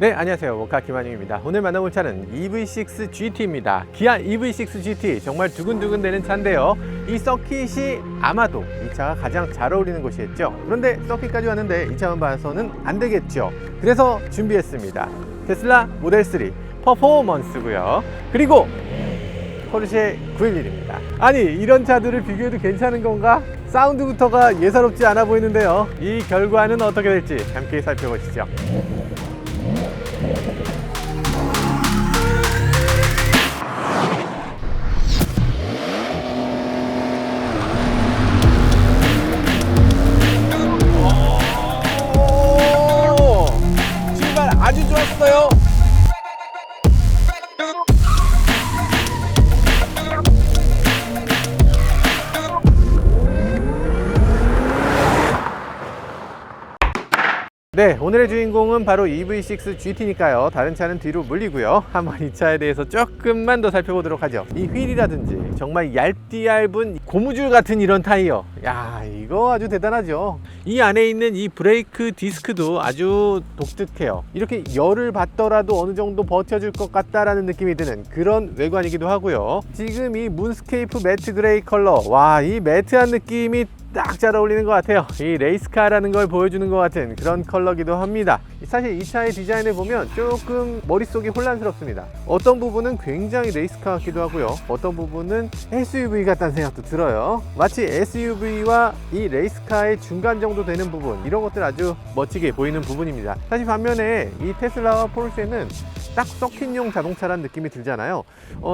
네, 안녕하세요. 모카 김한용입니다. 오늘 만나볼 차는 EV6 GT입니다. 기아 EV6 GT, 정말 두근두근 되는 차인데요. 이 서킷이 아마도 이 차가 가장 잘 어울리는 곳이겠죠. 그런데 서킷까지 왔는데 이 차만 봐서는 안 되겠죠. 그래서 준비했습니다. 테슬라 모델 3 퍼포먼스고요. 그리고 포르쉐 911입니다. 아니, 이런 차들을 비교해도 괜찮은 건가? 사운드부터가 예사롭지 않아 보이는데요. 이 결과는 어떻게 될지 함께 살펴보시죠. 출발 아주 좋았어요. 네, 오늘의 주인공은 바로 EV6 GT니까요. 다른 차는 뒤로 물리고요. 한번 이 차에 대해서 조금만 더 살펴보도록 하죠. 이 휠이라든지 정말 얇은 고무줄 같은 이런 타이어, 야, 이거 아주 대단하죠. 이 안에 있는 이 브레이크 디스크도 아주 독특해요. 이렇게 열을 받더라도 어느 정도 버텨줄 것 같다라는 느낌이 드는 그런 외관이기도 하고요. 지금 이 문스케이프 매트 그레이 컬러, 와, 이 매트한 느낌이 딱 잘 어울리는 것 같아요. 이 레이스카라는 걸 보여주는 것 같은 그런 컬러기도 합니다. 사실 이 차의 디자인을 보면 조금 머릿속이 혼란스럽습니다. 어떤 부분은 굉장히 레이스카 같기도 하고요, 어떤 부분은 SUV 같다는 생각도 들어요. 마치 SUV와 이 레이스카의 중간 정도 되는 부분, 이런 것들 아주 멋지게 보이는 부분입니다. 사실 반면에 이 테슬라와 포르쉐는 딱 서킷용 자동차라는 느낌이 들잖아요.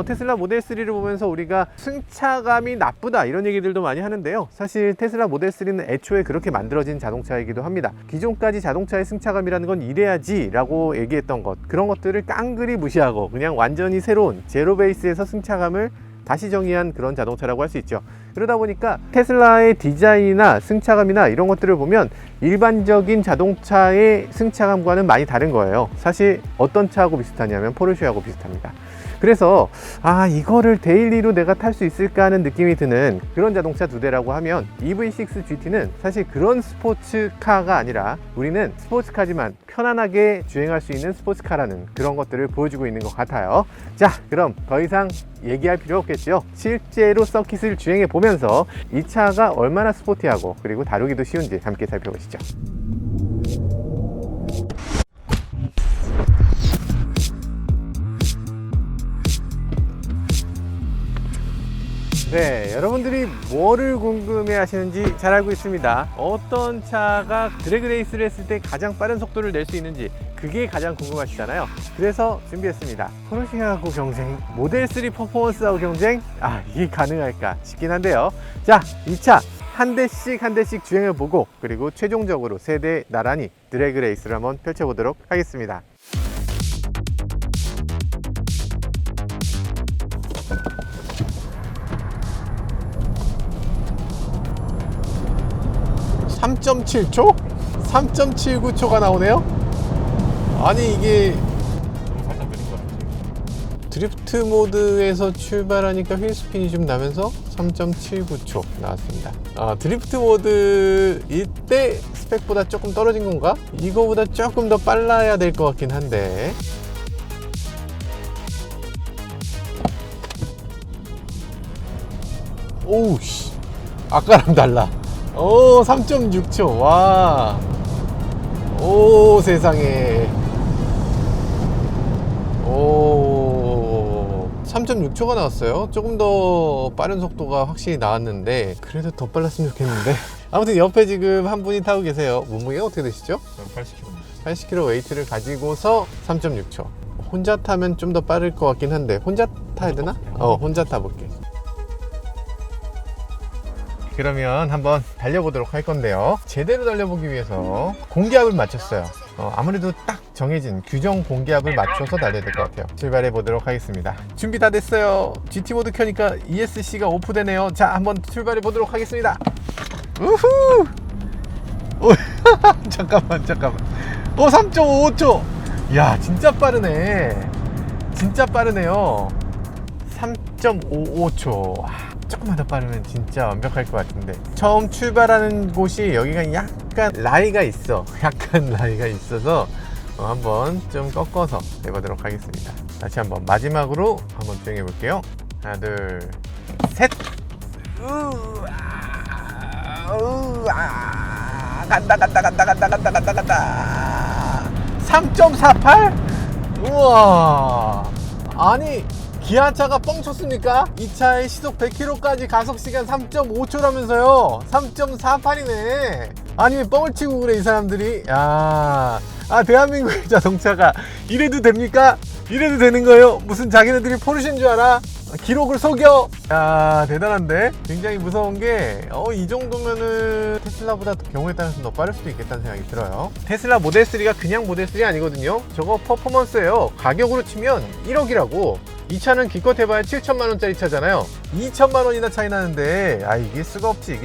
테슬라 모델 3를 보면서 우리가 승차감이 나쁘다 이런 얘기들도 많이 하는데요. 사실 테슬라 모델 3는 애초에 그렇게 만들어진 자동차이기도 합니다. 기존까지 자동차의 승차감이라는 건 이래야지 라고 얘기했던 것, 그런 것들을 깡그리 무시하고 그냥 완전히 새로운 제로 베이스에서 승차감을 다시 정의한 그런 자동차라고 할 수 있죠. 그러다 보니까 테슬라의 디자인이나 승차감이나 이런 것들을 보면 일반적인 자동차의 승차감과는 많이 다른 거예요. 사실 어떤 차하고 비슷하냐면 포르쉐하고 비슷합니다. 그래서 이거를 데일리로 내가 탈 수 있을까 하는 느낌이 드는 그런 자동차 두 대라고 하면 EV6 GT는 사실 그런 스포츠카가 아니라 우리는 스포츠카지만 편안하게 주행할 수 있는 스포츠카라는 그런 것들을 보여주고 있는 것 같아요. 자, 그럼 더 이상 얘기할 필요 없겠죠. 실제로 서킷을 주행해 보면서 이 차가 얼마나 스포티하고 그리고 다루기도 쉬운지 함께 살펴보시죠. 네, 여러분들이 뭐를 궁금해 하시는지 잘 알고 있습니다. 어떤 차가 드래그 레이스를 했을 때 가장 빠른 속도를 낼 수 있는지, 그게 가장 궁금하시잖아요. 그래서 준비했습니다. 포르쉐하고 경쟁, 모델 3 퍼포먼스하고 경쟁, 이게 가능할까 싶긴 한데요. 자, 이 차 한 대씩 주행해 보고, 그리고 최종적으로 세 대 나란히 드래그 레이스를 한번 펼쳐보도록 하겠습니다. (3.7초) 3.79초가 나오네요. 아니, 이게 드리프트 모드에서 출발하니까 휠스핀이 좀 나면서 3.79초 나왔습니다. 드리프트 모드 이때 스펙보다 조금 떨어진 건가? 이거보다 조금 더 빨라야 될 것 같긴 한데. 오우 씨, 아까랑 달라. 오, 3.6초. 와. 오, 세상에. 오, 3.6초가 나왔어요. 조금 더 빠른 속도가 확실히 나왔는데, 그래도 더 빨랐으면 좋겠는데. 아무튼 옆에 지금 한 분이 타고 계세요. 몸무게가 어떻게 되시죠? 80kg. 80kg 웨이트를 가지고서 3.6초. 혼자 타면 좀 더 빠를 것 같긴 한데, 혼자 타야 되나? 혼자 타볼게. 그러면 한번 달려보도록 할 건데요. 제대로 달려보기 위해서 공기압을 맞췄어요. 아무래도 딱 정해진 규정 공기압을 맞춰서 달려야 될 것 같아요. 출발해 보도록 하겠습니다. 준비 다 됐어요. GT 모드 켜니까 ESC가 오프되네요. 자, 한번 출발해 보도록 하겠습니다. 우후! 잠깐만. 3.55초. 야, 진짜 빠르네. 진짜 빠르네요. 3.55초. 조금만 더 빠르면 진짜 완벽할 것 같은데, 처음 출발하는 곳이 여기가 약간 라이가 있어서 한번 좀 꺾어서 해보도록 하겠습니다. 다시 한번 마지막으로 한번 주행해 볼게요. 하나, 둘, 셋. 간다. 3.48? 우와. 아니, 기아차가 뻥쳤습니까? 이 차의 시속 100km까지 가속시간 3.5초라면서요. 3.48이네. 아니, 왜 뻥을 치고 그래, 이 사람들이? 야, 대한민국의 자동차가 이래도 됩니까? 이래도 되는 거예요? 무슨 자기네들이 포르쉐인 줄 알아? 기록을 속여? 야, 대단한데? 굉장히 무서운 게, 이 정도면은 테슬라보다 경우에 따라서 더 빠를 수도 있겠다는 생각이 들어요. 테슬라 모델 3가 그냥 모델 3 아니거든요. 저거 퍼포먼스예요. 가격으로 치면 1억이라고. 이 차는 기껏 해봐야 7천만원짜리 차잖아요. 2천만원이나 차이 나는데, 이길 수가 없지.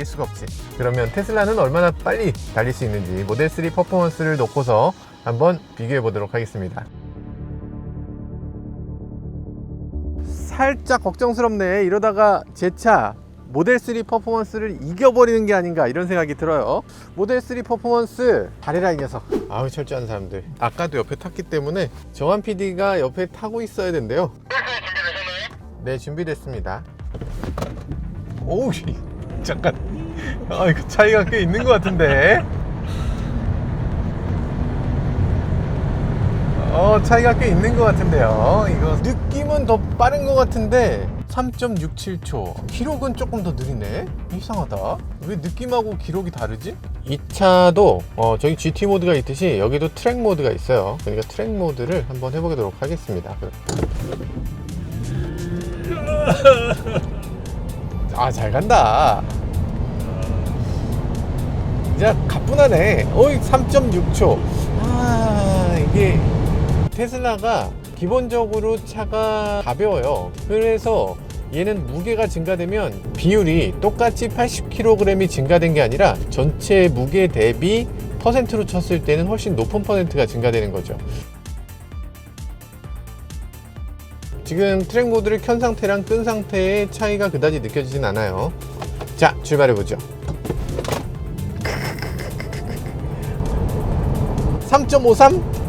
그러면 테슬라는 얼마나 빨리 달릴 수 있는지 모델 3 퍼포먼스를 놓고서 한번 비교해 보도록 하겠습니다. 살짝 걱정스럽네. 이러다가 제 차 모델 3 퍼포먼스를 이겨버리는 게 아닌가, 이런 생각이 들어요. 모델 3 퍼포먼스 잘해라, 이 녀석. 아우, 철저한 사람들. 아까도 옆에 탔기 때문에 정한 PD가 옆에 타고 있어야 된대요. 네, 준비됐습니다. 오우, 잠깐. 이거 차이가 꽤 있는 것 같은데. 차이가 꽤 있는 것 같은데요. 이거 느낌은 더 빠른 것 같은데 3.67초. 기록은 조금 더 느리네. 이상하다. 왜 느낌하고 기록이 다르지? 이 차도 저기 GT 모드가 있듯이 여기도 트랙 모드가 있어요. 그러니까 트랙 모드를 한번 해보도록 하겠습니다. 잘 간다. 진짜 가뿐하네. 3.6초. 이게 테슬라가 기본적으로 차가 가벼워요. 그래서 얘는 무게가 증가되면 비율이 똑같이 80kg이 증가된 게 아니라 전체 무게 대비 퍼센트로 쳤을 때는 훨씬 높은 퍼센트가 증가되는 거죠. 지금 트랙 모드를 켠 상태랑 끈 상태의 차이가 그다지 느껴지진 않아요. 자, 출발해보죠. 3.53?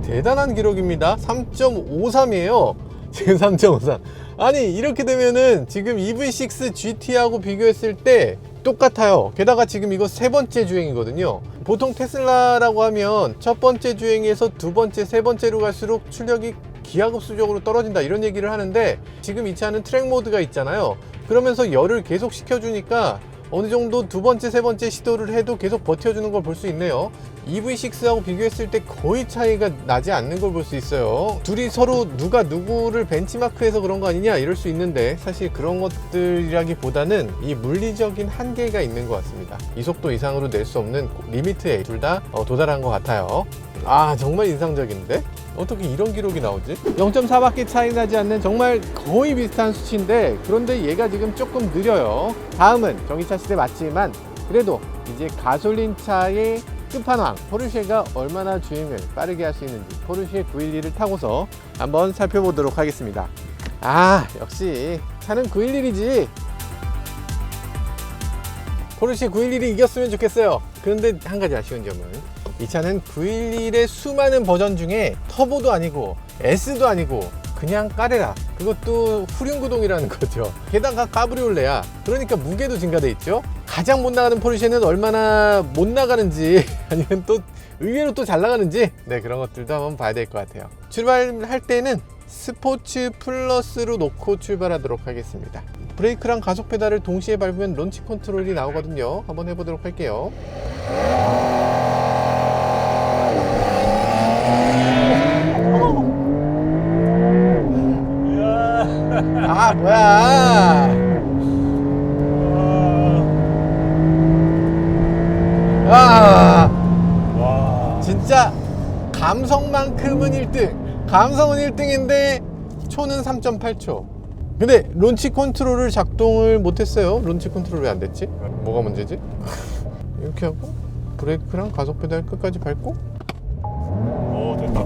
대단한 기록입니다. 3.53이에요. 지금 3.53. 아니, 이렇게 되면은 지금 EV6 GT하고 비교했을 때 똑같아요. 게다가 지금 이거 세 번째 주행이거든요. 보통 테슬라라고 하면 첫 번째 주행에서 두 번째, 세 번째로 갈수록 출력이 기하급수적으로 떨어진다, 이런 얘기를 하는데, 지금 이 차는 트랙 모드가 있잖아요. 그러면서 열을 계속 식혀주니까 어느 정도 두 번째, 세 번째 시도를 해도 계속 버텨주는 걸 볼 수 있네요. EV6하고 비교했을 때 거의 차이가 나지 않는 걸 볼 수 있어요. 둘이 서로 누가 누구를 벤치마크해서 그런 거 아니냐, 이럴 수 있는데, 사실 그런 것들이라기보다는 이 물리적인 한계가 있는 것 같습니다. 이 속도 이상으로 낼 수 없는 리미트에 둘 다 도달한 것 같아요. 정말 인상적인데? 어떻게 이런 기록이 나오지? 0.4바퀴 차이 나지 않는 정말 거의 비슷한 수치인데, 그런데 얘가 지금 조금 느려요. 다음은 전기차 시대 맞지만 그래도 이제 가솔린 차의 끝판왕 포르쉐가 얼마나 주행을 빠르게 할 수 있는지 포르쉐 911을 타고서 한번 살펴보도록 하겠습니다. 역시 차는 911이지. 포르쉐 911이 이겼으면 좋겠어요. 그런데 한 가지 아쉬운 점은, 이 차는 911의 수많은 버전 중에 터보도 아니고 S도 아니고 그냥 까레라, 그것도 후륜구동이라는 거죠. 게다가 카브리올레야. 그러니까 무게도 증가돼 있죠. 가장 못 나가는 포르쉐는 얼마나 못 나가는지, 아니면 또 의외로 또 잘 나가는지, 네, 그런 것들도 한번 봐야 될 것 같아요. 출발할 때는 스포츠 플러스로 놓고 출발하도록 하겠습니다. 브레이크랑 가속 페달을 동시에 밟으면 론치 컨트롤이 나오거든요. 한번 해보도록 할게요. 뭐야. 진짜 감성만큼은 1등. 감성은 1등인데 초는 3.8초. 근데 론치 컨트롤을 작동을 못했어요. 론치 컨트롤 왜 안 됐지? 뭐가 문제지? 이렇게 하고 브레이크랑 가속 페달 끝까지 밟고, 됐다.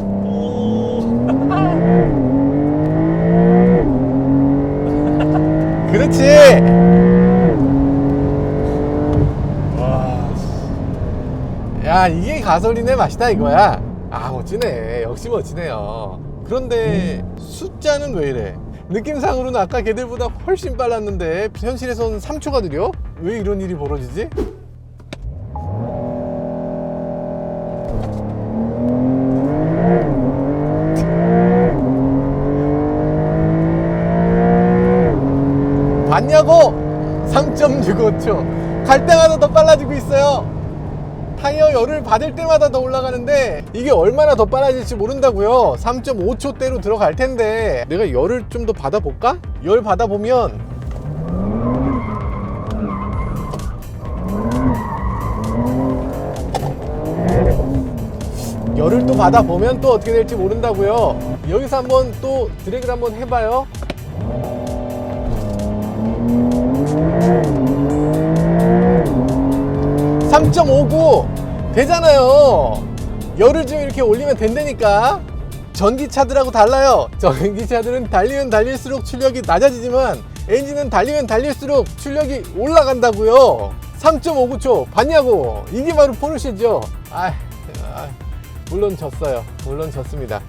그렇지. 야, 이게 가솔린의 맛이다 이거야. 아, 멋지네. 역시 멋지네요. 그런데 숫자는 왜 이래? 느낌상으로는 아까 걔들보다 훨씬 빨랐는데 현실에서는 3초가 느려? 왜 이런 일이 벌어지지? 봤냐고? 3.65초. 갈 때마다 더 빨라지고 있어요. 타이어 열을 받을 때마다 더 올라가는데 이게 얼마나 더 빨라질지 모른다고요. 3.5초대로 들어갈 텐데 내가 열을 좀 더 받아볼까? 열 받아보면 열을 또 받아보면 또 어떻게 될지 모른다고요. 여기서 한번 또 드래그를 한번 해봐요. 3.59 되잖아요. 열을 좀 이렇게 올리면 된다니까. 전기차들하고 달라요. 전기차들은 달리면 달릴수록 출력이 낮아지지만 엔진은 달리면 달릴수록 출력이 올라간다고요. 3.59초 봤냐고. 이게 바로 포르쉐죠. 물론 졌어요. 물론 졌습니다.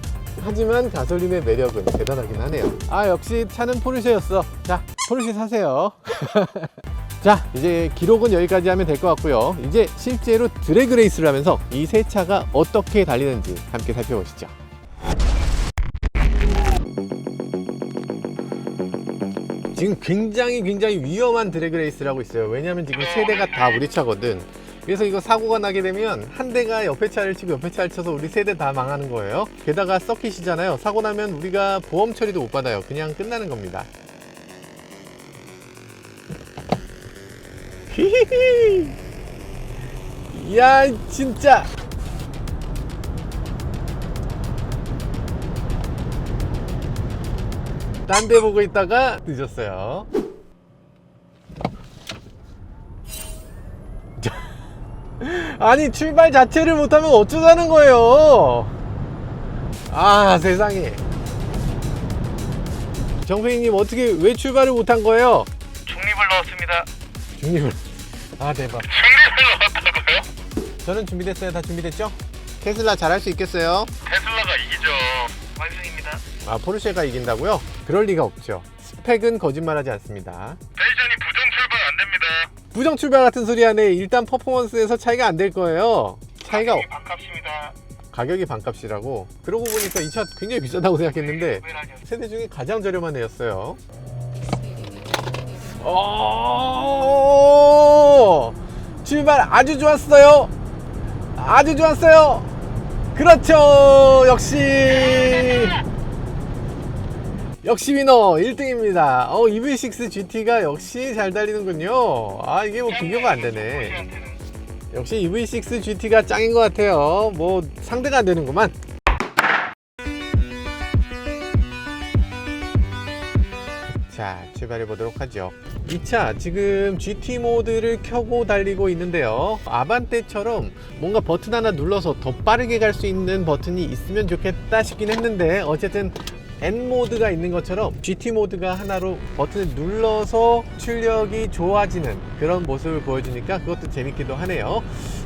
하지만 가솔린의 매력은 대단하긴 하네요. 역시 차는 포르쉐였어. 자, 포르쉐 사세요. 자, 이제 기록은 여기까지 하면 될 것 같고요. 이제 실제로 드래그 레이스를 하면서 이 세 차가 어떻게 달리는지 함께 살펴보시죠. 지금 굉장히 위험한 드래그 레이스를 하고 있어요. 왜냐하면 지금 세 대가 다 우리 차거든. 그래서 이거 사고가 나게 되면 한 대가 옆에 차를 치고 옆에 차를 쳐서 우리 세 대 다 망하는 거예요. 게다가 서킷이잖아요. 사고 나면 우리가 보험 처리도 못 받아요. 그냥 끝나는 겁니다. 히히히. 야, 진짜. 딴 데 보고 있다가 늦었어요. 아니, 출발 자체를 못하면 어쩌자는 거예요. 세상에. 정페이님, 왜 출발을 못한 거예요? 중립을 넣었습니다. 중립을. 대박. 중립을 넣었다고요? 저는 준비됐어요. 다 준비됐죠? 테슬라 잘할 수 있겠어요? 테슬라가 이기죠. 완승입니다. 포르쉐가 이긴다고요? 그럴 리가 없죠. 스펙은 거짓말하지 않습니다. 대전이 부정 출발 안 됩니다. 부정 출발 같은 소리 하네. 일단 퍼포먼스에서 차이가 안 될 거예요. 차이가 반갑습니다. 가격이 반값이라고. 그러고 보니까 이 차 굉장히 비싸다고 생각했는데 세대 중에 가장 저렴한 애였어요. 출발 아주 좋았어요. 아주 좋았어요. 그렇죠. 역시 위너 1등입니다. EV6 GT가 역시 잘 달리는군요. 이게 뭐 비교가 안 되네. 역시 EV6 GT가 짱인 것 같아요. 뭐 상대가 안 되는구만. 자, 출발해 보도록 하죠. 이 차 지금 GT 모드를 켜고 달리고 있는데요. 아반떼처럼 뭔가 버튼 하나 눌러서 더 빠르게 갈 수 있는 버튼이 있으면 좋겠다 싶긴 했는데 어쨌든 N 모드가 있는 것처럼 GT 모드가 하나로 버튼을 눌러서 출력이 좋아지는 그런 모습을 보여주니까 그것도 재밌기도 하네요.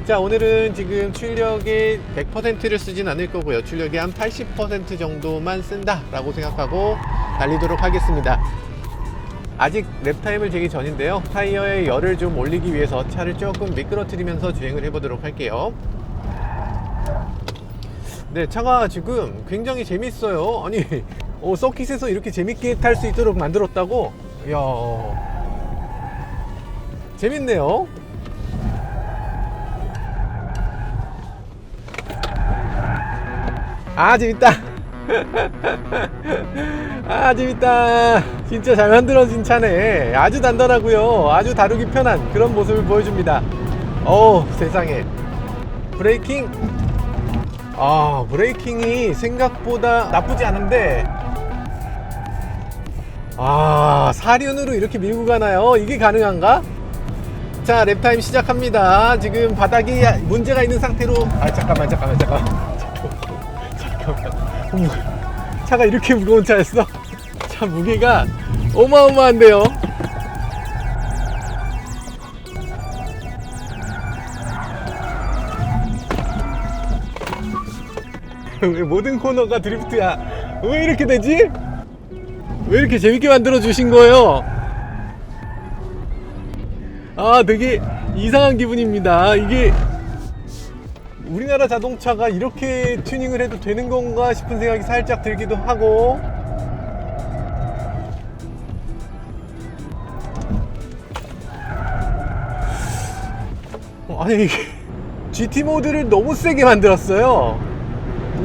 자, 오늘은 지금 출력의 100%를 쓰진 않을 거고요. 출력의 한 80% 정도만 쓴다 라고 생각하고 달리도록 하겠습니다. 아직 랩타임을 재기 전인데요. 타이어의 열을 좀 올리기 위해서 차를 조금 미끄러뜨리면서 주행을 해보도록 할게요. 네, 차가 지금 굉장히 재밌어요. 아니, 서킷에서 이렇게 재밌게 탈 수 있도록 만들었다고? 이야, 재밌네요. 재밌다. 재밌다. 진짜 잘 만들어진 차네. 아주 단단하고요. 아주 다루기 편한 그런 모습을 보여줍니다. 세상에. 브레이킹. 브레이킹이 생각보다 나쁘지 않은데 사륜으로 이렇게 밀고 가나요? 이게 가능한가? 자, 랩타임 시작합니다. 지금 바닥이 문제가 있는 상태로 잠깐만. 차가 이렇게 무거운 차였어? 차 무게가 어마어마한데요. 왜 모든 코너가 드리프트야? 왜 이렇게 되지? 왜 이렇게 재밌게 만들어 주신 거예요? 아, 되게 이상한 기분입니다. 이게 우리나라 자동차가 이렇게 튜닝을 해도 되는 건가 싶은 생각이 살짝 들기도 하고. 아니, 이게 GT 모드를 너무 세게 만들었어요.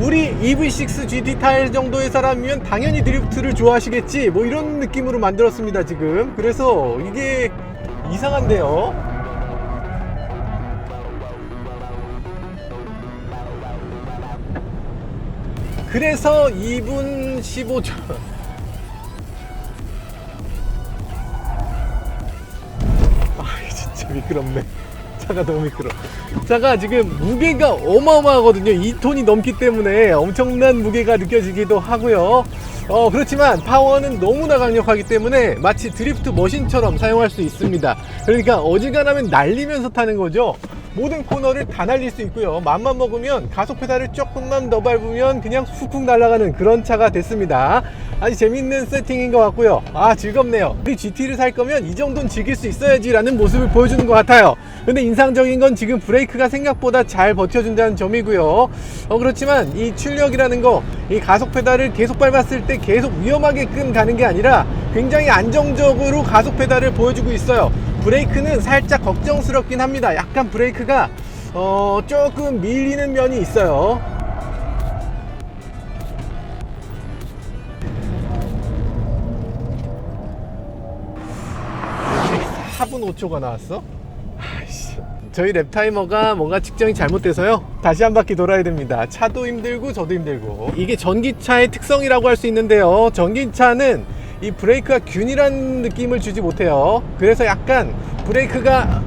우리 EV6 GT 타일 정도의 사람이면 당연히 드리프트를 좋아하시겠지, 뭐 이런 느낌으로 만들었습니다 지금. 그래서 이게 이상한데요. 그래서 2분 15초. 아, 진짜 미끄럽네. 차가 너무 미끄러. 차가 지금 무게가 어마어마하거든요. 2톤이 넘기 때문에 엄청난 무게가 느껴지기도 하고요. 그렇지만 파워는 너무나 강력하기 때문에 마치 드리프트 머신처럼 사용할 수 있습니다. 그러니까 어지간하면 날리면서 타는 거죠. 모든 코너를 다 날릴 수 있고요. 맘만 먹으면 가속 페달을 조금만 더 밟으면 그냥 훅훅 날아가는 그런 차가 됐습니다. 아주 재밌는 세팅인 것 같고요. 아, 즐겁네요. 우리 GT를 살 거면 이 정도는 즐길 수 있어야지 라는 모습을 보여주는 것 같아요. 근데 인상적인 건 지금 브레이크가 생각보다 잘 버텨준다는 점이고요. 그렇지만 이 출력이라는 거, 이 가속 페달을 계속 밟았을 때 계속 위험하게끔 가는 게 아니라 굉장히 안정적으로 가속 페달을 보여주고 있어요. 브레이크는 살짝 걱정스럽긴 합니다. 약간 브레이크가 조금 밀리는 면이 있어요. 왜 4분 5초가 나왔어? 아이씨. 저희 랩타이머가 뭔가 측정이 잘못돼서요, 다시 한 바퀴 돌아야 됩니다. 차도 힘들고 저도 힘들고. 이게 전기차의 특성이라고 할 수 있는데요, 전기차는 이 브레이크가 균일한 느낌을 주지 못해요. 그래서 약간 브레이크가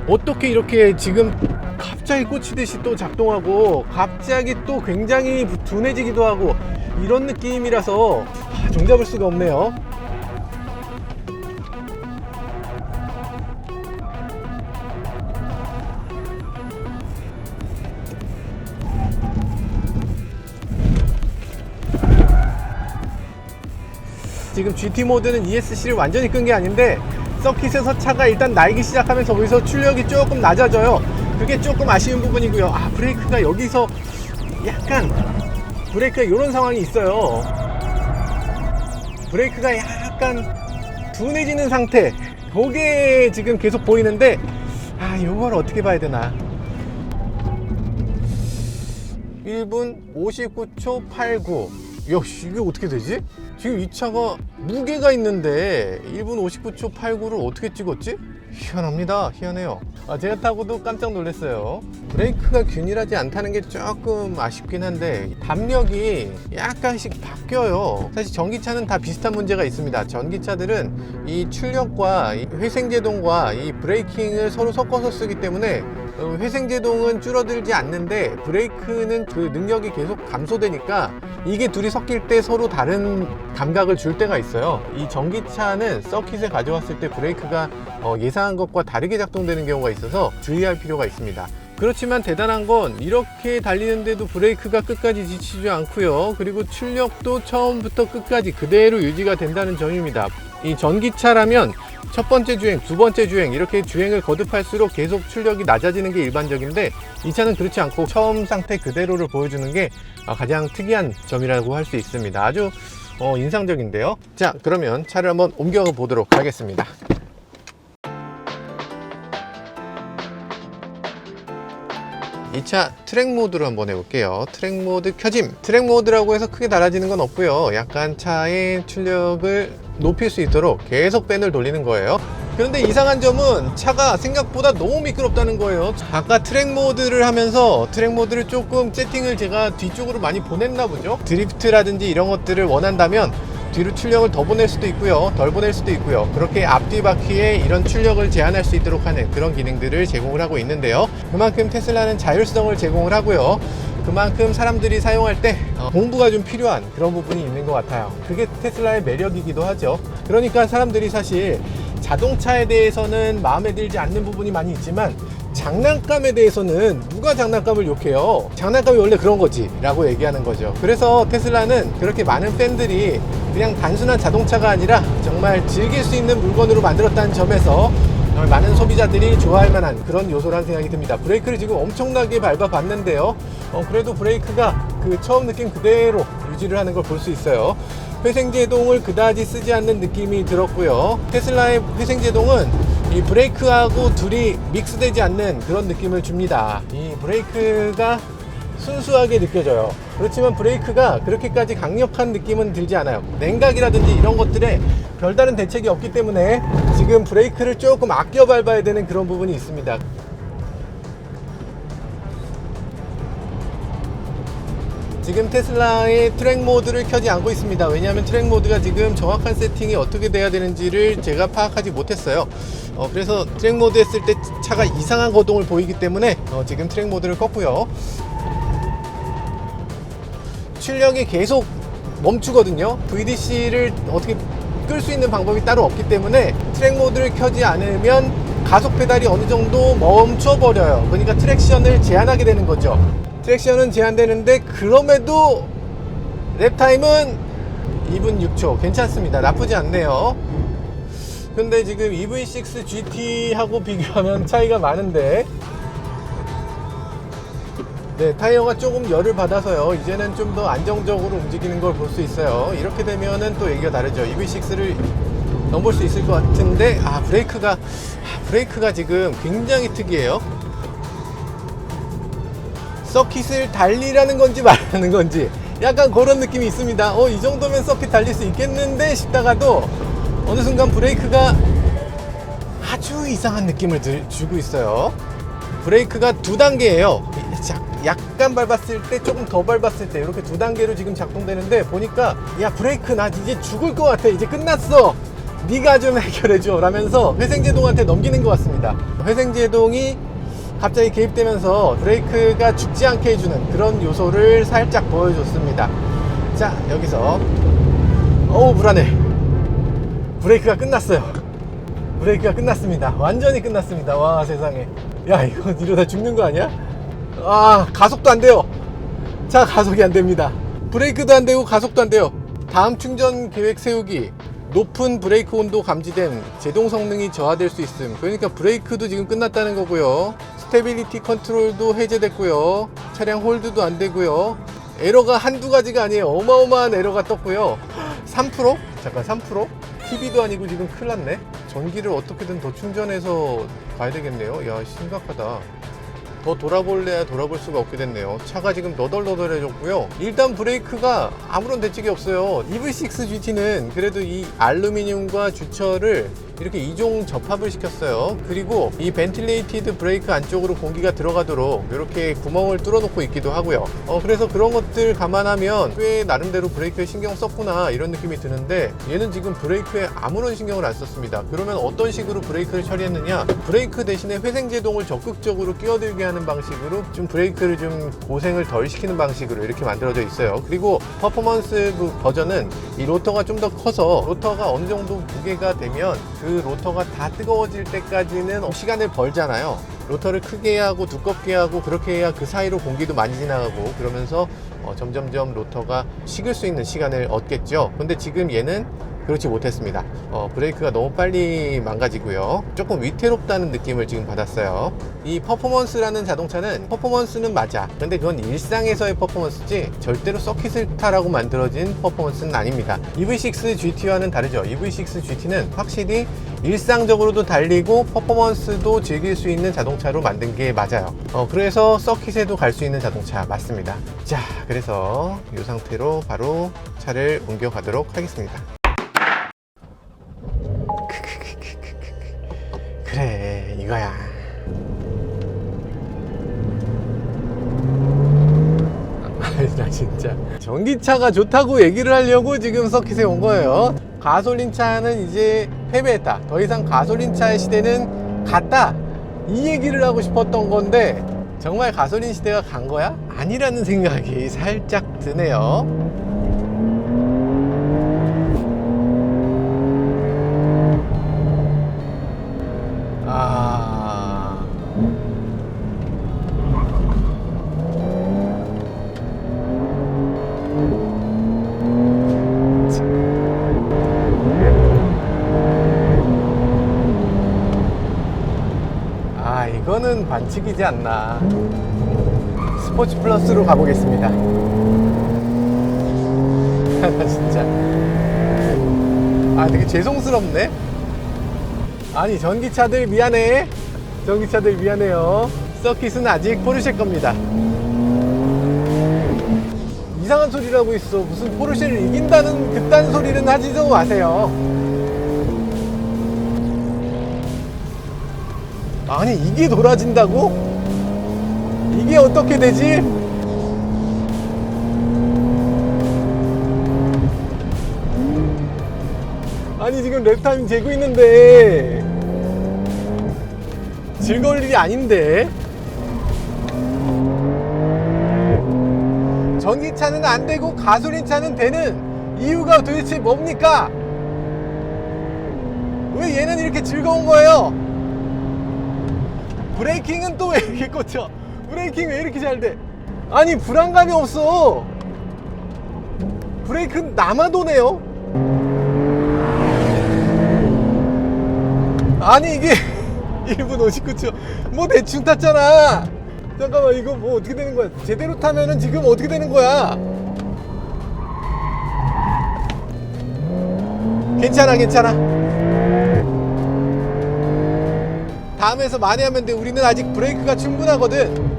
어떻게 이렇게 지금 갑자기 꽂히듯이 또 작동하고 갑자기 또 굉장히 둔해지기도 하고 이런 느낌이라서 종잡을 수가 없네요. 지금 GT 모드는 ESC를 완전히 끈 게 아닌데 서킷에서 차가 일단 날기 시작하면서 거기서 출력이 조금 낮아져요. 그게 조금 아쉬운 부분이고요. 아, 브레이크가 여기서 약간 브레이크가 이런 상황이 있어요. 브레이크가 약간 둔해지는 상태, 그게 지금 계속 보이는데, 아, 이걸 어떻게 봐야 되나. 1분 59초 89. 야, 이게 어떻게 되지? 지금 이 차가 무게가 있는데 1분 59초 89를 어떻게 찍었지? 희한합니다. 희한해요. 제가 타고도 깜짝 놀랐어요. 브레이크가 균일하지 않다는 게 조금 아쉽긴 한데 담력이 약간씩 바뀌어요. 사실 전기차는 다 비슷한 문제가 있습니다. 전기차들은 이 출력과 이 회생제동과 이 브레이킹을 서로 섞어서 쓰기 때문에 회생제동은 줄어들지 않는데 브레이크는 그 능력이 계속 감소되니까 이게 둘이 섞일 때 서로 다른 감각을 줄 때가 있어요. 이 전기차는 서킷에 가져왔을 때 브레이크가 예상한 것과 다르게 작동되는 경우가 있어서 주의할 필요가 있습니다. 그렇지만 대단한 건 이렇게 달리는데도 브레이크가 끝까지 지치지 않고요. 그리고 출력도 처음부터 끝까지 그대로 유지가 된다는 점입니다. 이 전기차라면 첫 번째 주행, 두 번째 주행 이렇게 주행을 거듭할수록 계속 출력이 낮아지는 게 일반적인데 이 차는 그렇지 않고 처음 상태 그대로를 보여주는 게 가장 특이한 점이라고 할 수 있습니다. 아주 인상적인데요. 자, 그러면 차를 한번 옮겨 보도록 하겠습니다. 이 차 트랙 모드로 한번 해볼게요. 트랙 모드 켜짐. 트랙 모드라고 해서 크게 달라지는 건 없고요. 약간 차의 출력을 높일 수 있도록 계속 밴을 돌리는 거예요. 그런데 이상한 점은 차가 생각보다 너무 미끄럽다는 거예요. 아까 트랙 모드를 하면서 트랙 모드를 조금 세팅을 제가 뒤쪽으로 많이 보냈나 보죠. 드리프트라든지 이런 것들을 원한다면 뒤로 출력을 더 보낼 수도 있고요, 덜 보낼 수도 있고요. 그렇게 앞뒤 바퀴에 이런 출력을 제한할 수 있도록 하는 그런 기능들을 제공을 하고 있는데요. 그만큼 테슬라는 자율성을 제공을 하고요. 그만큼 사람들이 사용할 때 공부가 좀 필요한 그런 부분이 있는 것 같아요. 그게 테슬라의 매력이기도 하죠. 그러니까 사람들이 사실 자동차에 대해서는 마음에 들지 않는 부분이 많이 있지만 장난감에 대해서는 누가 장난감을 욕해요? 장난감이 원래 그런 거지 라고 얘기하는 거죠. 그래서 테슬라는 그렇게 많은 팬들이 그냥 단순한 자동차가 아니라 정말 즐길 수 있는 물건으로 만들었다는 점에서 정말 많은 소비자들이 좋아할 만한 그런 요소라는 생각이 듭니다. 브레이크를 지금 엄청나게 밟아봤는데요. 그래도 브레이크가 그 처음 느낌 그대로 유지를 하는 걸 볼 수 있어요. 회생제동을 그다지 쓰지 않는 느낌이 들었고요. 테슬라의 회생제동은 이 브레이크하고 둘이 믹스되지 않는 그런 느낌을 줍니다. 이 브레이크가 순수하게 느껴져요. 그렇지만 브레이크가 그렇게까지 강력한 느낌은 들지 않아요. 냉각이라든지 이런 것들에 별다른 대책이 없기 때문에 지금 브레이크를 조금 아껴 밟아야 되는 그런 부분이 있습니다. 지금 테슬라의 트랙 모드를 켜지 않고 있습니다. 왜냐하면 트랙 모드가 지금 정확한 세팅이 어떻게 돼야 되는지를 제가 파악하지 못했어요. 그래서 트랙 모드 했을 때 차가 이상한 거동을 보이기 때문에 지금 트랙 모드를 껐고요. 출력이 계속 멈추거든요. VDC를 어떻게 끌 수 있는 방법이 따로 없기 때문에 트랙 모드를 켜지 않으면 가속 페달이 어느 정도 멈춰 버려요. 그러니까 트랙션을 제한하게 되는 거죠. 트랙션은 제한되는데 그럼에도 랩타임은 2분 6초 괜찮습니다. 나쁘지 않네요. 근데 지금 EV6 GT하고 비교하면 차이가 많은데 네, 타이어가 조금 열을 받아서요. 이제는 좀 더 안정적으로 움직이는 걸 볼 수 있어요. 이렇게 되면은 또 얘기가 다르죠. EV6를 넘볼 수 있을 것 같은데 브레이크가 지금 굉장히 특이해요. 서킷을 달리라는 건지 말하는 건지 약간 그런 느낌이 있습니다. 이 정도면 서킷 달릴 수 있겠는데 싶다가도 어느 순간 브레이크가 아주 이상한 느낌을 주고 있어요. 브레이크가 두 단계예요. 약간 밟았을 때 조금 더 밟았을 때 이렇게 두 단계로 지금 작동되는데 보니까 야 브레이크 나 이제 죽을 것 같아 이제 끝났어 네가 좀 해결해줘 라면서 회생제동한테 넘기는 것 같습니다. 회생제동이 갑자기 개입되면서 브레이크가 죽지 않게 해주는 그런 요소를 살짝 보여줬습니다. 자 여기서 불안해. 브레이크가 끝났어요. 브레이크가 끝났습니다. 완전히 끝났습니다. 와 세상에 야 이거 이러다 죽는 거 아니야? 가속도 안 돼요. 자 가속이 안 됩니다. 브레이크도 안 되고 가속도 안 돼요. 다음 충전 계획 세우기 높은 브레이크 온도 감지됨 제동 성능이 저하될 수 있음. 그러니까 브레이크도 지금 끝났다는 거고요. 스테빌리티 컨트롤도 해제됐고요. 차량 홀드도 안 되고요. 에러가 한두 가지가 아니에요. 어마어마한 에러가 떴고요. 3%? 잠깐 3%? TV도 아니고 지금 큰일 났네. 전기를 어떻게든 더 충전해서 가야 되겠네요. 야 심각하다. 더 돌아볼래야 돌아볼 수가 없게 됐네요. 차가 지금 너덜너덜해졌고요. 일단 브레이크가 아무런 대책이 없어요. EV6 GT는 그래도 이 알루미늄과 주철을 이렇게 2종 접합을 시켰어요. 그리고 이 벤틸레이티드 브레이크 안쪽으로 공기가 들어가도록 이렇게 구멍을 뚫어 놓고 있기도 하고요. 그래서 그런 것들 감안하면 꽤 나름대로 브레이크에 신경 썼구나 이런 느낌이 드는데 얘는 지금 브레이크에 아무런 신경을 안 썼습니다. 그러면 어떤 식으로 브레이크를 처리했느냐, 브레이크 대신에 회생제동을 적극적으로 끼어들게 하는 방식으로 좀 브레이크를 좀 고생을 덜 시키는 방식으로 이렇게 만들어져 있어요. 그리고 퍼포먼스 버전은 이 로터가 좀 더 커서 로터가 어느 정도 무게가 되면 그 로터가 다 뜨거워질 때까지는 시간을 벌잖아요. 로터를 크게 하고 두껍게 하고 그렇게 해야 그 사이로 공기도 많이 지나가고 그러면서 점점점 로터가 식을 수 있는 시간을 얻겠죠. 근데 지금 얘는 그렇지 못했습니다. 브레이크가 너무 빨리 망가지고요. 조금 위태롭다는 느낌을 지금 받았어요. 이 퍼포먼스라는 자동차는 퍼포먼스는 맞아. 근데 그건 일상에서의 퍼포먼스지 절대로 서킷을 타라고 만들어진 퍼포먼스는 아닙니다. EV6 GT와는 다르죠. EV6 GT는 확실히 일상적으로도 달리고 퍼포먼스도 즐길 수 있는 자동차로 만든 게 맞아요. 그래서 서킷에도 갈 수 있는 자동차 맞습니다. 자, 그래서 이 상태로 바로 차를 옮겨 가도록 하겠습니다. 그래 이거야. 나 진짜 전기차가 좋다고 얘기를 하려고 지금 서킷에 온 거예요. 가솔린 차는 이제 패배했다. 더 이상 가솔린 차의 시대는 갔다. 이 얘기를 하고 싶었던 건데 정말 가솔린 시대가 간 거야? 아니라는 생각이 살짝 드네요. 아, 이거는 반칙이지 않나. 스포츠 플러스로 가보겠습니다. 진짜. 아, 되게 죄송스럽네. 아니, 전기차들 미안해. 전기차들 미안해요. 서킷은 아직 포르쉐 겁니다. 이상한 소리를 하고 있어. 무슨 포르쉐를 이긴다는 그딴 소리는 하지도 마세요. 아니, 이게 돌아진다고? 이게 어떻게 되지? 아니, 지금 랩타임 재고 있는데 즐거울 일이 아닌데. 전기차는 안 되고 가솔린차는 되는 이유가 도대체 뭡니까? 왜 얘는 이렇게 즐거운 거예요? 브레이킹은 또 왜 이렇게 꽂혀? 브레이킹 왜 이렇게 잘 돼? 아니, 불안감이 없어. 브레이크는 나만 도네요. 아니, 이게 1분 59초 뭐 대충 탔잖아. 잠깐만, 이거 뭐 어떻게 되는 거야? 제대로 타면은 지금 어떻게 되는 거야? 괜찮아, 괜찮아. 다음에서 많이 하면 돼. 우리는 아직 브레이크가 충분하거든.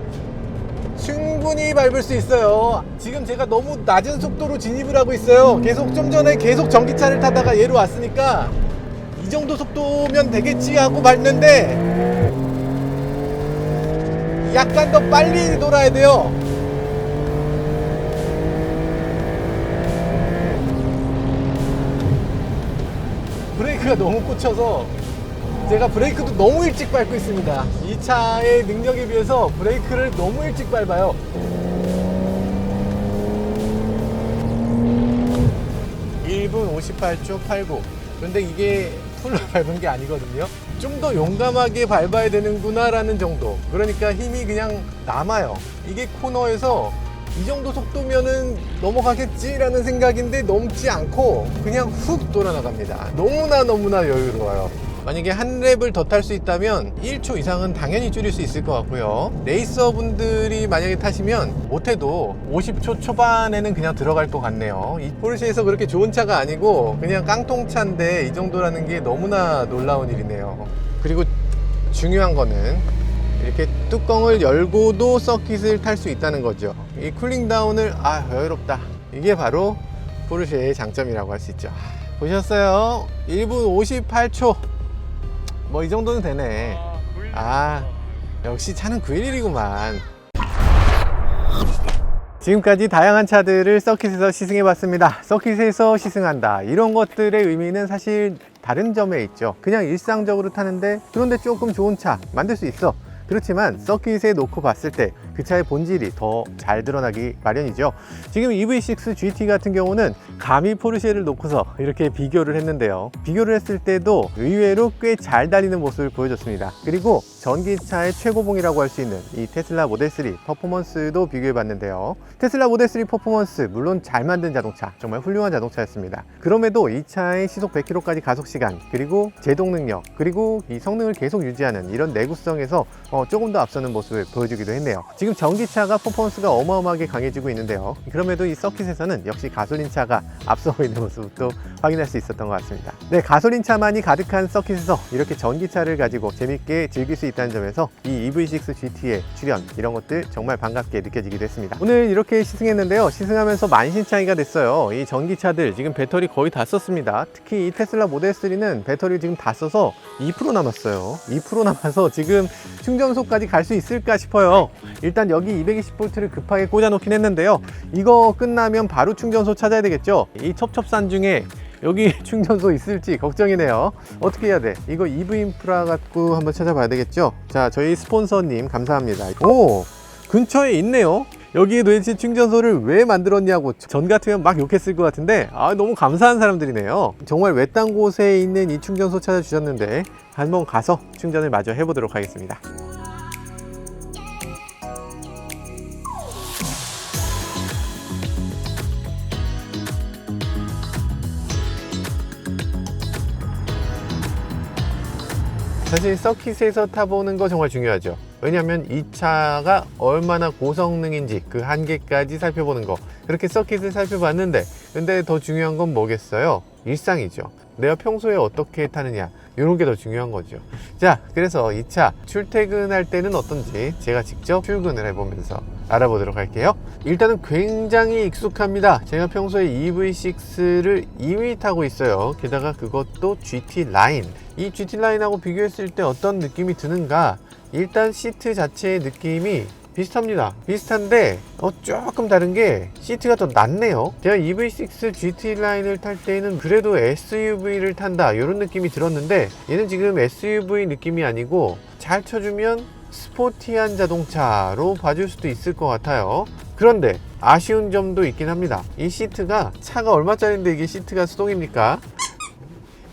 충분히 밟을 수 있어요. 지금 제가 너무 낮은 속도로 진입을 하고 있어요. 계속 좀 전에 계속 전기차를 타다가 얘로 왔으니까 이 정도 속도면 되겠지 하고 밟는데 약간 더 빨리 돌아야 돼요. 브레이크가 너무 꽂혀서 제가 브레이크도 너무 일찍 밟고 있습니다. 이 차의 능력에 비해서 브레이크를 너무 일찍 밟아요. (1분 58초 89) 그런데 이게 풀로 밟은 게 아니거든요. 좀 더 용감하게 밟아야 되는구나 라는 정도. 그러니까 힘이 그냥 남아요. 이게 코너에서 이 정도 속도면은 넘어가겠지 라는 생각인데 넘지 않고 그냥 훅 돌아 나갑니다. 너무나 여유로워요. 만약에 한 랩을 더 탈 수 있다면 1초 이상은 당연히 줄일 수 있을 것 같고요. 레이서 분들이 만약에 타시면 못해도 50초 초반에는 그냥 들어갈 것 같네요. 이 포르쉐에서 그렇게 좋은 차가 아니고 그냥 깡통차인데 이 정도라는 게 너무나 놀라운 일이네요. 그리고 중요한 거는 이렇게 뚜껑을 열고도 서킷을 탈 수 있다는 거죠. 이 쿨링 다운을 여유롭다. 이게 바로 포르쉐의 장점이라고 할 수 있죠. 보셨어요? 1분 58초. 뭐 이 정도는 되네. 역시 차는 911이구만. 지금까지 다양한 차들을 서킷에서 시승해봤습니다. 서킷에서 시승한다, 이런 것들의 의미는 사실 다른 점에 있죠. 그냥 일상적으로 타는데 그런데 조금 좋은 차 만들 수 있어. 그렇지만 서킷에 놓고 봤을 때 그 차의 본질이 더 잘 드러나기 마련이죠. 지금 EV6 GT 같은 경우는 감히 포르쉐를 놓고서 이렇게 비교를 했는데요. 비교를 했을 때도 의외로 꽤 잘 달리는 모습을 보여줬습니다. 그리고 전기차의 최고봉이라고 할 수 있는 이 테슬라 모델 3 퍼포먼스도 비교해 봤는데요. 테슬라 모델 3 퍼포먼스, 물론 잘 만든 자동차, 정말 훌륭한 자동차였습니다. 그럼에도 이 차의 시속 100km까지 가속 시간, 그리고 제동 능력, 그리고 이 성능을 계속 유지하는 이런 내구성에서 조금 더 앞서는 모습을 보여주기도 했네요. 지금 전기차가 퍼포먼스가 어마어마하게 강해지고 있는데요. 그럼에도 이 서킷에서는 역시 가솔린차가 앞서고 있는 모습도 확인할 수 있었던 것 같습니다. 네, 가솔린차만이 가득한 서킷에서 이렇게 전기차를 가지고 재밌게 즐길 수 있다는 점에서 이 EV6 GT의 출연, 이런 것들 정말 반갑게 느껴지기도 했습니다. 오늘 이렇게 시승했는데요. 시승하면서 만신창이가 됐어요. 이 전기차들 지금 배터리 거의 다 썼습니다. 특히 이 테슬라 모델 3는 배터리를 지금 다 써서 2% 남았어요. 2% 남아서 지금 충전소까지 갈 수 있을까 싶어요. 일단 여기 220V를 급하게 꽂아 놓긴 했는데요. 이거 끝나면 바로 충전소 찾아야 되겠죠. 이 첩첩산 중에 여기 충전소 있을지 걱정이네요. 어떻게 해야 돼? 이거 EV인프라 갖고 한번 찾아봐야 되겠죠. 자, 저희 스폰서님 감사합니다. 오, 근처에 있네요. 여기에 도대체 충전소를 왜 만들었냐고 전 같으면 막 욕했을 것 같은데 너무 감사한 사람들이네요. 정말 외딴 곳에 있는 이 충전소 찾아주셨는데 한번 가서 충전을 마저 해보도록 하겠습니다. 사실 서킷에서 타보는 거 정말 중요하죠. 왜냐하면 이 차가 얼마나 고성능인지 그 한계까지 살펴보는 거. 그렇게 서킷을 살펴봤는데, 근데 더 중요한 건 뭐겠어요? 일상이죠. 내가 평소에 어떻게 타느냐, 이런 게 더 중요한 거죠. 자, 그래서 이 차 출퇴근할 때는 어떤지 제가 직접 출근을 해보면서 알아보도록 할게요. 일단은 굉장히 익숙합니다. 제가 평소에 EV6를 이미 타고 있어요. 게다가 그것도 GT 라인. 이 GT 라인하고 비교했을 때 어떤 느낌이 드는가? 일단 시트 자체의 느낌이 비슷합니다. 비슷한데 조금 다른 게 시트가 더 낫네요. 제가 EV6 GT 라인을 탈 때는 그래도 SUV를 탄다 이런 느낌이 들었는데, 얘는 지금 SUV 느낌이 아니고 잘 쳐주면 스포티한 자동차로 봐줄 수도 있을 것 같아요. 그런데 아쉬운 점도 있긴 합니다. 이 시트가, 차가 얼마짜리인데 이게 시트가 수동입니까?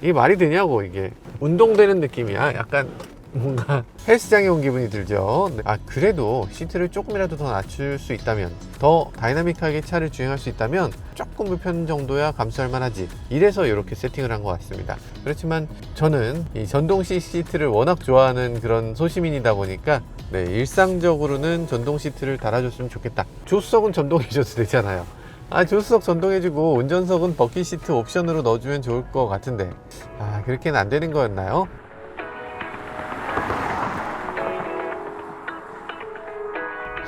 이게 말이 되냐고. 이게 운동되는 느낌이야. 약간 뭔가 헬스장에 온 기분이 들죠. 그래도 시트를 조금이라도 더 낮출 수 있다면, 더 다이나믹하게 차를 주행할 수 있다면 조금 불편 정도야 감수할 만하지. 이래서 이렇게 세팅을 한 것 같습니다. 그렇지만 저는 이 전동식 시트를 워낙 좋아하는 그런 소시민이다 보니까 일상적으로는 전동 시트를 달아줬으면 좋겠다. 조수석은 전동해줘도 되잖아요. 조수석 전동해주고 운전석은 버킷 시트 옵션으로 넣어주면 좋을 것 같은데, 그렇게는 안 되는 거였나요?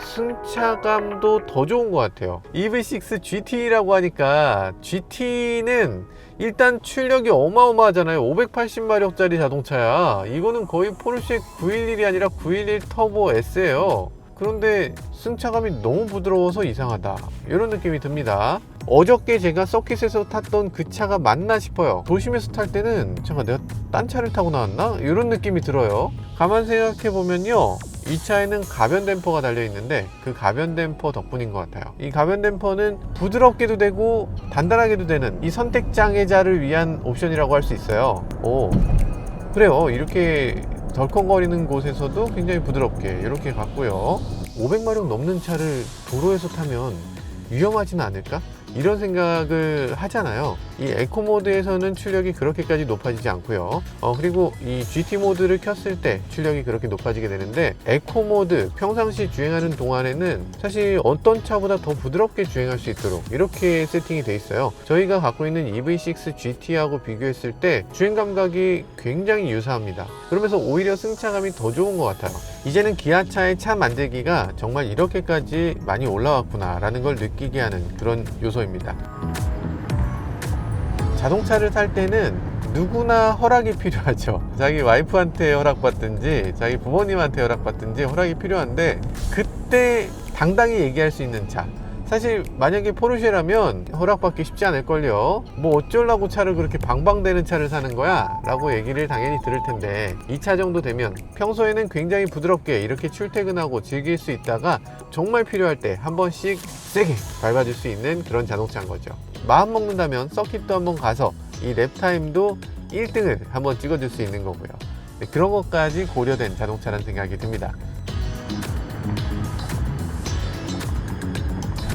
승차감도 더 좋은 것 같아요. EV6 GT라고 하니까, GT는 일단 출력이 어마어마하잖아요. 580마력짜리 자동차야. 이거는 거의 포르쉐 911이 아니라 911 터보 S예요. 그런데 승차감이 너무 부드러워서 이상하다, 이런 느낌이 듭니다. 어저께 제가 서킷에서 탔던 그 차가 맞나 싶어요. 도심에서 탈 때는 잠깐 내가 딴 차를 타고 나왔나? 이런 느낌이 들어요. 가만 생각해 보면요, 이 차에는 가변 댐퍼가 달려 있는데 그 가변 댐퍼 덕분인 것 같아요. 이 가변 댐퍼는 부드럽게도 되고 단단하게도 되는 이 선택 장애자를 위한 옵션이라고 할 수 있어요. 그래요. 이렇게 덜컹거리는 곳에서도 굉장히 부드럽게 이렇게 갔고요. 500마력 넘는 차를 도로에서 타면 위험하지는 않을까? 이런 생각을 하잖아요. 이 에코 모드에서는 출력이 그렇게까지 높아지지 않고요. 그리고 이 GT 모드를 켰을 때 출력이 그렇게 높아지게 되는데, 에코 모드 평상시 주행하는 동안에는 사실 어떤 차보다 더 부드럽게 주행할 수 있도록 이렇게 세팅이 돼 있어요. 저희가 갖고 있는 EV6 GT하고 비교했을 때 주행 감각이 굉장히 유사합니다. 그러면서 오히려 승차감이 더 좋은 것 같아요. 이제는 기아차의 차 만들기가 정말 이렇게까지 많이 올라왔구나 라는 걸 느끼게 하는 그런 요소입니다. 자동차를 탈 때는 누구나 허락이 필요하죠. 자기 와이프한테 허락받든지 자기 부모님한테 허락받든지 허락이 필요한데, 그때 당당히 얘기할 수 있는 차. 사실 만약에 포르쉐라면 허락받기 쉽지 않을걸요. 뭐 어쩌려고 차를 그렇게 방방대는 차를 사는 거야? 라고 얘기를 당연히 들을 텐데, 이 차 정도 되면 평소에는 굉장히 부드럽게 이렇게 출퇴근하고 즐길 수 있다가 정말 필요할 때 한 번씩 세게 밟아줄 수 있는 그런 자동차인 거죠. 마음 먹는다면 서킷도 한번 가서 이 랩타임도 1등을 한번 찍어줄 수 있는 거고요. 그런 것까지 고려된 자동차라는 생각이 듭니다.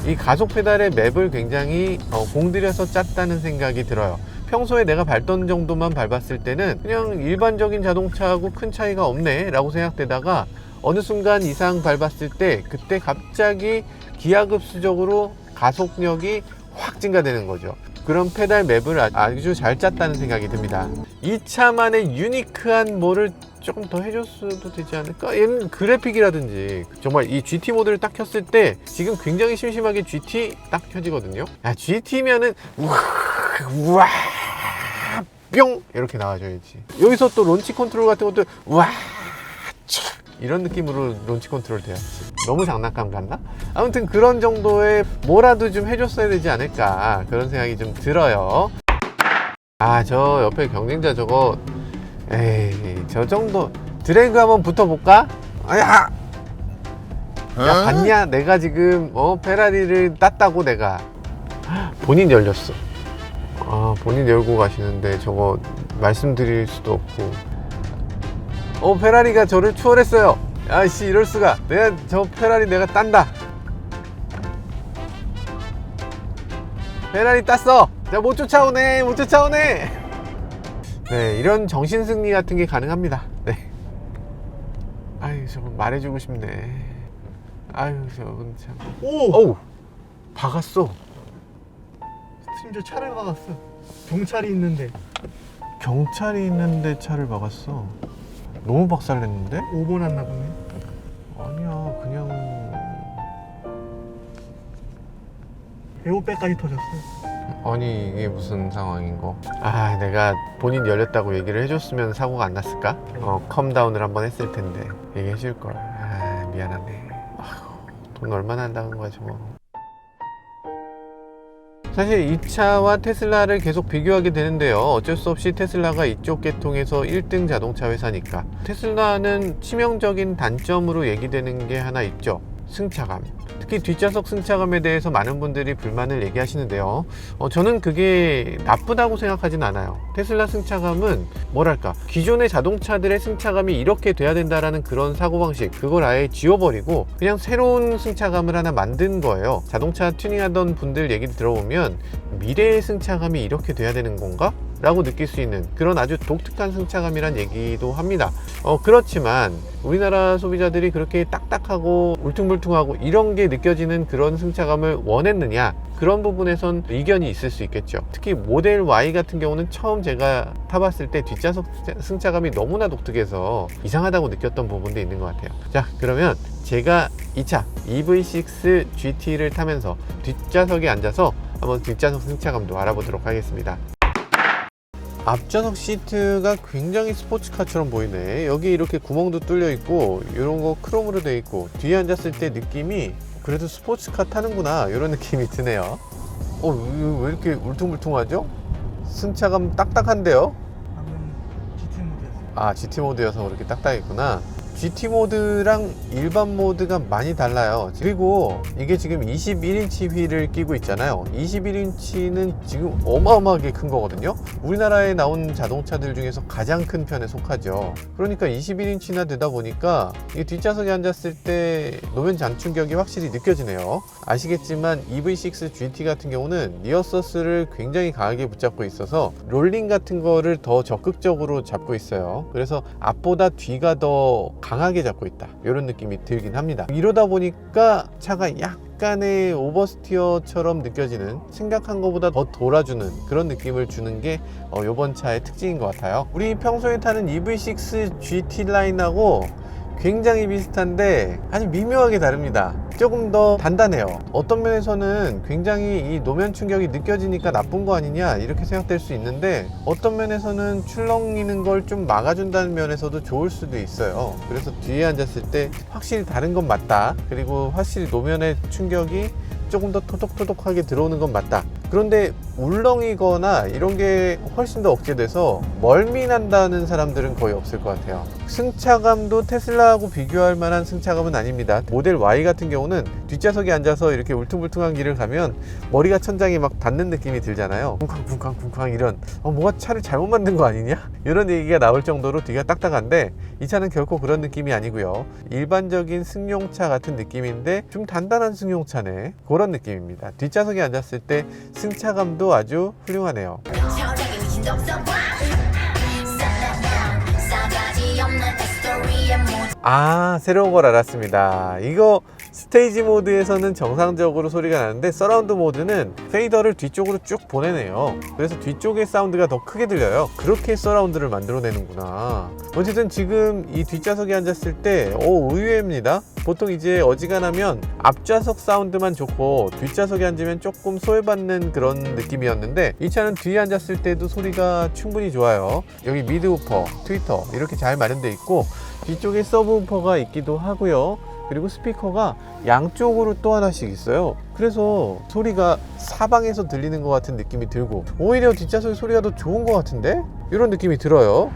이 가속 페달의 맵을 굉장히 공들여서 짰다는 생각이 들어요. 평소에 내가 밟던 정도만 밟았을 때는 그냥 일반적인 자동차하고 큰 차이가 없네 라고 생각되다가, 어느 순간 이상 밟았을 때 그때 갑자기 기하급수적으로 가속력이 확 증가되는 거죠. 그런 페달 맵을 아주 잘 짰다는 생각이 듭니다. 이 차만의 유니크한 뭐를 조금 더 해줬어도 되지 않을까? 얘는 그래픽이라든지, 정말 이 GT 모드를 딱 켰을 때 지금 굉장히 심심하게 GT 딱 켜지거든요. GT면은 우와 뿅 이렇게 나와줘야지. 여기서 또 론치 컨트롤 같은 것도 우와 이런 느낌으로 론치 컨트롤 돼야지. 너무 장난감 같나? 아무튼 그런 정도의 뭐라도 좀 해줬어야 되지 않을까, 그런 생각이 좀 들어요. 저 옆에 경쟁자 저거, 저 정도 드래그 한번 붙어볼까? 야 봤냐? 내가 지금 페라리를 땄다고. 내가 본인 열렸어. 본인 열고 가시는데 저거 말씀드릴 수도 없고. 페라리가 저를 추월했어요. 야씨, 이럴 수가. 내가 저 페라리 내가 딴다. 페라리 땄어. 자, 못 쫓아오네. 못 쫓아오네. 네, 이런 정신승리 같은 게 가능합니다. 네. 저거 말해주고 싶네. 아유 저건 참. 오! 어우 박았어. 심지어 차를 박았어. 경찰이 있는데. 경찰이 있는데 차를 박았어. 너무 박살냈는데? 5번 왔나 보네. 아니야 그냥 에어백까지 터졌어. 아니 이게 무슨 상황인 거? 아 내가 본인 열렸다고 얘기를 해줬으면 사고가 안 났을까? 컴다운을 한번 했을 텐데 얘기해 줄걸. 아 미안하네. 아휴, 돈 얼마나 한다는 거야 저거. 사실 이 차와 테슬라를 계속 비교하게 되는데요. 어쩔 수 없이 테슬라가 이쪽 계통에서 1등 자동차 회사니까. 테슬라는 치명적인 단점으로 얘기되는 게 하나 있죠. 승차감. 특히 뒷좌석 승차감에 대해서 많은 분들이 불만을 얘기하시는데요. 저는 그게 나쁘다고 생각하진 않아요. 테슬라 승차감은 뭐랄까 기존의 자동차들의 승차감이 이렇게 돼야 된다라는 그런 사고방식, 그걸 아예 지워버리고 그냥 새로운 승차감을 하나 만든 거예요. 자동차 튜닝하던 분들 얘기 들어보면 미래의 승차감이 이렇게 돼야 되는 건가? 라고 느낄 수 있는 그런 아주 독특한 승차감이란 얘기도 합니다. 그렇지만 우리나라 소비자들이 그렇게 딱딱하고 울퉁불퉁하고 이런 게 느껴지는 그런 승차감을 원했느냐, 그런 부분에선 의견이 있을 수 있겠죠. 특히 모델 Y 같은 경우는 처음 제가 타봤을 때 뒷좌석 승차감이 너무나 독특해서 이상하다고 느꼈던 부분도 있는 것 같아요. 자, 그러면 제가 이 차 EV6 GT를 타면서 뒷좌석에 앉아서 한번 뒷좌석 승차감도 알아보도록 하겠습니다. 앞좌석 시트가 굉장히 스포츠카처럼 보이네. 여기 이렇게 구멍도 뚫려 있고 이런 거 크롬으로 되어 있고 뒤에 앉았을 때 느낌이 그래도 스포츠카 타는구나 이런 느낌이 드네요. 왜 이렇게 울퉁불퉁하죠? 승차감 딱딱한데요? 방금 GT 모드였어. 아, GT 모드여서 그렇게 딱딱했구나. GT 모드랑 일반 모드가 많이 달라요. 그리고 이게 지금 21인치 휠을 끼고 있잖아요. 21인치는 지금 어마어마하게 큰 거거든요. 우리나라에 나온 자동차들 중에서 가장 큰 편에 속하죠. 그러니까 21인치나 되다 보니까 이 뒷좌석에 앉았을 때 노면 장충격이 확실히 느껴지네요. 아시겠지만 EV6 GT 같은 경우는 리어서스를 굉장히 강하게 붙잡고 있어서 롤링 같은 거를 더 적극적으로 잡고 있어요. 그래서 앞보다 뒤가 더 강하게 잡고 있다 이런 느낌이 들긴 합니다. 이러다 보니까 차가 약간의 오버스티어처럼 느껴지는, 생각한 것보다 더 돌아주는 그런 느낌을 주는 게 이번 차의 특징인 것 같아요. 우리 평소에 타는 EV6 GT 라인하고 굉장히 비슷한데 아주 미묘하게 다릅니다. 조금 더 단단해요. 어떤 면에서는 굉장히 이 노면 충격이 느껴지니까 나쁜 거 아니냐 이렇게 생각될 수 있는데, 어떤 면에서는 출렁이는 걸 좀 막아준다는 면에서도 좋을 수도 있어요. 그래서 뒤에 앉았을 때 확실히 다른 건 맞다. 그리고 확실히 노면의 충격이 조금 더 토독토독하게 들어오는 건 맞다. 그런데 울렁이거나 이런 게 훨씬 더 억제돼서 멀미 난다는 사람들은 거의 없을 것 같아요. 승차감도 테슬라하고 비교할 만한 승차감은 아닙니다. 모델 Y 같은 경우는 뒷좌석에 앉아서 이렇게 울퉁불퉁한 길을 가면 머리가 천장에 막 닿는 느낌이 들잖아요. 쿵쾅쿵쾅쿵쾅 이런 뭐가 차를 잘못 만든 거 아니냐? 이런 얘기가 나올 정도로 뒤가 딱딱한데 이 차는 결코 그런 느낌이 아니고요. 일반적인 승용차 같은 느낌인데 좀 단단한 승용차네, 그런 느낌입니다. 뒷좌석에 앉았을 때 승차감도 아주 훌륭하네요. 아, 새로운 걸 알았습니다. 이거 스테이지 모드에서는 정상적으로 소리가 나는데 서라운드 모드는 페이더를 뒤쪽으로 쭉 보내네요. 그래서 뒤쪽의 사운드가 더 크게 들려요. 그렇게 서라운드를 만들어내는구나. 어쨌든 지금 이 뒷좌석에 앉았을 때 의외입니다. 보통 이제 어지간하면 앞좌석 사운드만 좋고 뒷좌석에 앉으면 조금 소외받는 그런 느낌이었는데 이 차는 뒤에 앉았을 때도 소리가 충분히 좋아요. 여기 미드우퍼, 트위터 이렇게 잘 마련되어 있고 뒤쪽에 서브우퍼가 있기도 하고요. 그리고 스피커가 양쪽으로 또 하나씩 있어요. 그래서 소리가 사방에서 들리는 것 같은 느낌이 들고 오히려 뒷좌석의 소리가 더 좋은 것 같은데? 이런 느낌이 들어요.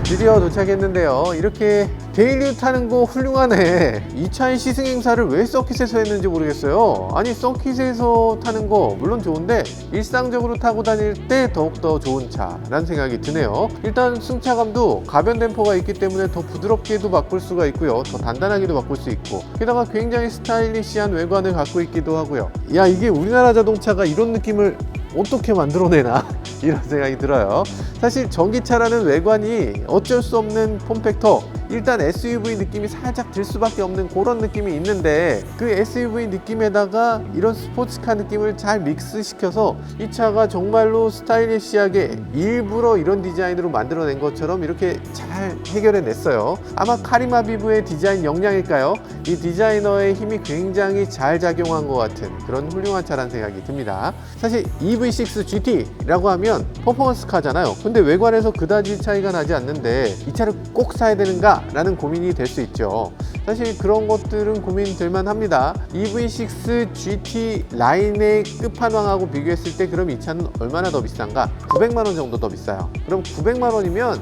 드디어 도착했는데요. 이렇게 데일리 타는 거 훌륭하네. 이 차의 시승 행사를 왜 서킷에서 했는지 모르겠어요. 아니 서킷에서 타는 거 물론 좋은데 일상적으로 타고 다닐 때 더욱더 좋은 차라는 생각이 드네요. 일단 승차감도 가변 댐퍼가 있기 때문에 더 부드럽게도 바꿀 수가 있고요. 더 단단하게도 바꿀 수 있고 게다가 굉장히 스타일리시한 외관을 갖고 있기도 하고요. 야, 이게 우리나라 자동차가 이런 느낌을 어떻게 만들어내나 이런 생각이 들어요. 사실 전기차라는 외관이 어쩔 수 없는 폼팩터, 일단 SUV 느낌이 살짝 들 수밖에 없는 그런 느낌이 있는데, 그 SUV 느낌에다가 이런 스포츠카 느낌을 잘 믹스시켜서 이 차가 정말로 스타일리시하게 일부러 이런 디자인으로 만들어낸 것처럼 이렇게 잘 해결해냈어요. 아마 카리마 비브의 디자인 역량일까요? 이 디자이너의 힘이 굉장히 잘 작용한 것 같은 그런 훌륭한 차라는 생각이 듭니다. 사실 EV6 GT라고 하면 퍼포먼스 카잖아요. 근데 외관에서 그다지 차이가 나지 않는데 이 차를 꼭 사야 되는가? 라는 고민이 될 수 있죠. 사실 그런 것들은 고민될만 합니다. EV6 GT 라인의 끝판왕하고 비교했을 때 그럼 이 차는 얼마나 더 비싼가? 900만원 정도 더 비싸요. 그럼 900만원이면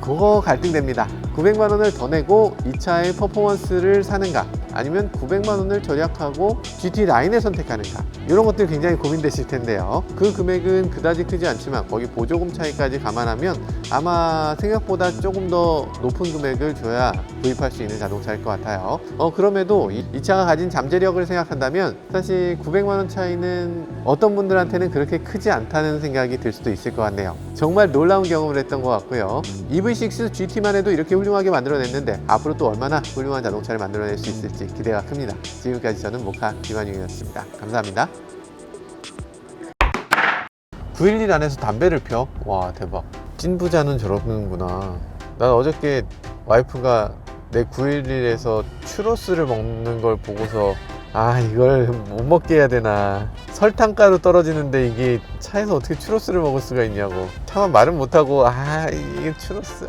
그거 갈등됩니다. 900만원을 더 내고 이 차의 퍼포먼스를 사는가? 아니면 900만원을 절약하고 GT 라인을 선택하는가? 이런 것들 굉장히 고민되실 텐데요. 그 금액은 그다지 크지 않지만 거기 보조금 차이까지 감안하면 아마 생각보다 조금 더 높은 금액을 줘야 구입할 수 있는 자동차일 것 같아요. 그럼에도 이 차가 가진 잠재력을 생각한다면 사실 900만원 차이는 어떤 분들한테는 그렇게 크지 않다는 생각이 들 수도 있을 것 같네요. 정말 놀라운 경험을 했던 것 같고요. EV6 GT만 해도 이렇게 훌륭하게 만들어냈는데 앞으로 또 얼마나 훌륭한 자동차를 만들어낼 수 있을지 기대가 큽니다. 지금까지 저는 모카 김한용이었습니다. 감사합니다. 911 안에서 담배를 펴? 와, 대박. 찐부자는 저러는구나. 난 어저께 와이프가 내 911에서 추로스를 먹는 걸 보고서 이걸 못 먹게 해야 되나. 설탕가루 떨어지는데 이게 차에서 어떻게 추로스를 먹을 수가 있냐고. 차마 말은 못하고 이게 추로스